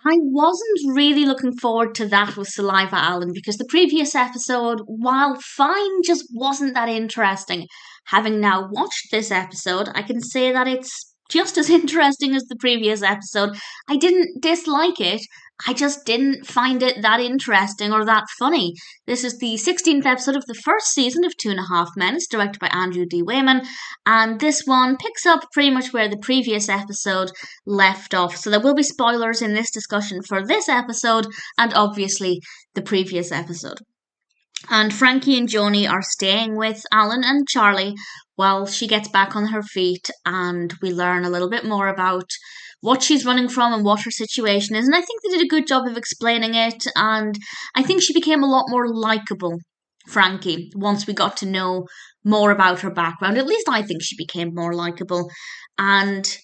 I wasn't really looking forward to that with Saliva Alan because the previous episode, while fine, just wasn't that interesting. Having now watched this episode, I can say that it's just as interesting as the previous episode. I didn't dislike it. I just didn't find it that interesting or that funny. This is the 16th episode of the first season of Two and a Half Men. It's directed by Andrew D. Weyman, and this one picks up pretty much where the previous episode left off. So there will be spoilers in this discussion for this episode and obviously the previous episode. And Frankie and Joanie are staying with Alan and Charlie while she gets back on her feet, and we learn a little bit more about what she's running from and what her situation is. And I think they did a good job of explaining it, and I think she became a lot more likable, Frankie, once we got to know more about her background. At least I think she became more likable. And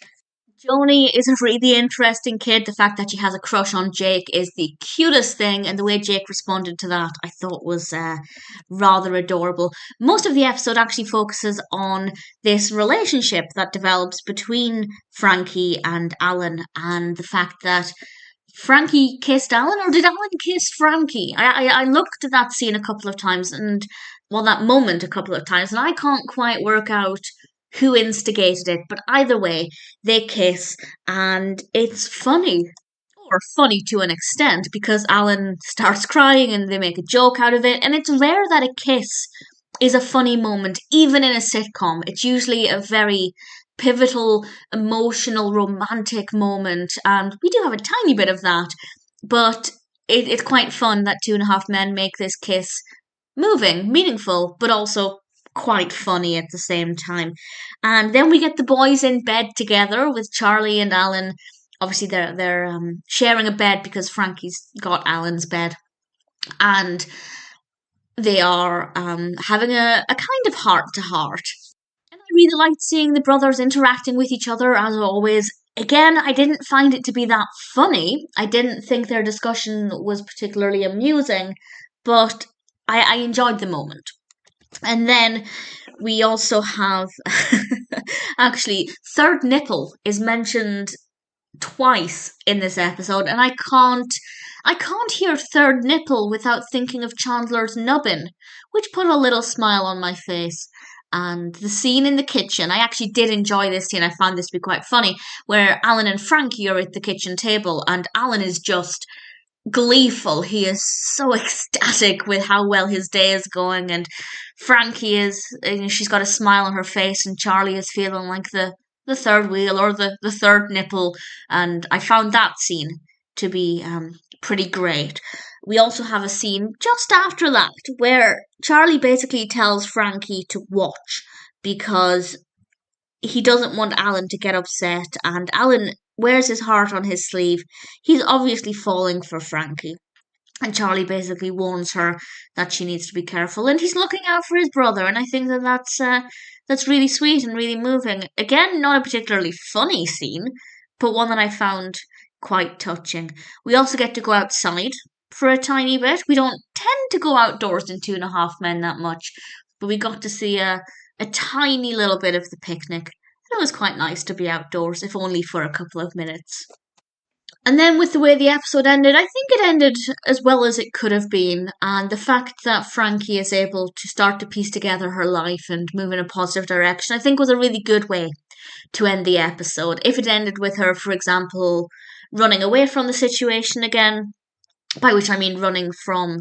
Joanie is a really interesting kid. The fact that she has a crush on Jake is the cutest thing, and the way Jake responded to that I thought was rather adorable. Most of the episode actually focuses on this relationship that develops between Frankie and Alan, and the fact that Frankie kissed Alan, or did Alan kiss Frankie? I looked at that scene a couple of times, and well, that moment a couple of times, and I can't quite work out who instigated it, but either way, they kiss, and it's funny. Or funny to an extent, because Alan starts crying and they make a joke out of it, and it's rare that a kiss is a funny moment, even in a sitcom. It's usually a very pivotal, emotional, romantic moment, and we do have a tiny bit of that, but it's quite fun that Two and a Half Men make this kiss moving, meaningful, but also quite funny at the same time. And then we get the boys in bed together with Charlie and Alan. Obviously, they're sharing a bed because Frankie's got Alan's bed, and they are having a kind of heart to heart. And I really liked seeing the brothers interacting with each other as always. Again, I didn't find it to be that funny. I didn't think their discussion was particularly amusing, but I enjoyed the moment. And then we also have actually third nipple is mentioned twice in this episode, and I can't hear third nipple without thinking of Chandler's nubbin, which put a little smile on my face. And the scene in the kitchen, I actually did enjoy this scene. I found this to be quite funny, where Alan and Frankie are at the kitchen table, and Alan is just gleeful. He is so ecstatic with how well his day is going, and Frankie is, she's got a smile on her face, and Charlie is feeling like the third wheel or the third nipple, and I found that scene to be pretty great. We also have a scene just after that where Charlie basically tells Frankie to watch because he doesn't want Alan to get upset, and Alan wears his heart on his sleeve. He's obviously falling for Frankie. And Charlie basically warns her that she needs to be careful, and he's looking out for his brother, and I think that's really sweet and really moving. Again, not a particularly funny scene, but one that I found quite touching. We also get to go outside for a tiny bit. We don't tend to go outdoors in Two and a Half Men that much, but we got to see a tiny little bit of the picnic. It was quite nice to be outdoors, if only for a couple of minutes. And then with the way the episode ended, I think it ended as well as it could have been. And the fact that Frankie is able to start to piece together her life and move in a positive direction, I think was a really good way to end the episode. If it ended with her, for example, running away from the situation again, by which I mean running from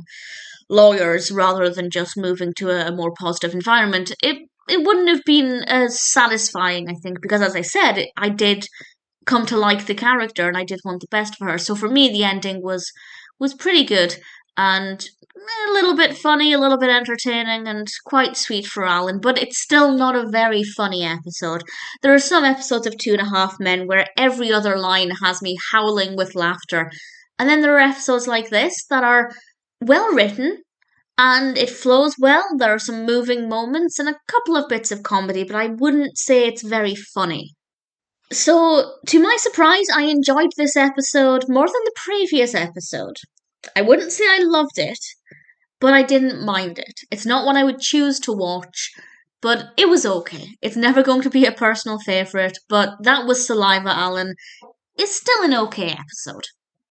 lawyers rather than just moving to a more positive environment, it wouldn't have been as satisfying, I think, because as I said, I did come to like the character and I did want the best for her. So for me, the ending was pretty good and a little bit funny, a little bit entertaining, and quite sweet for Alan, but it's still not a very funny episode. There are some episodes of Two and a Half Men where every other line has me howling with laughter, and then there are episodes like this that are well written, and it flows well. There are some moving moments and a couple of bits of comedy, but I wouldn't say it's very funny. So, to my surprise, I enjoyed this episode more than the previous episode. I wouldn't say I loved it, but I didn't mind it. It's not one I would choose to watch, but it was okay. It's never going to be a personal favourite, but that was Saliva Alan. It's still an okay episode.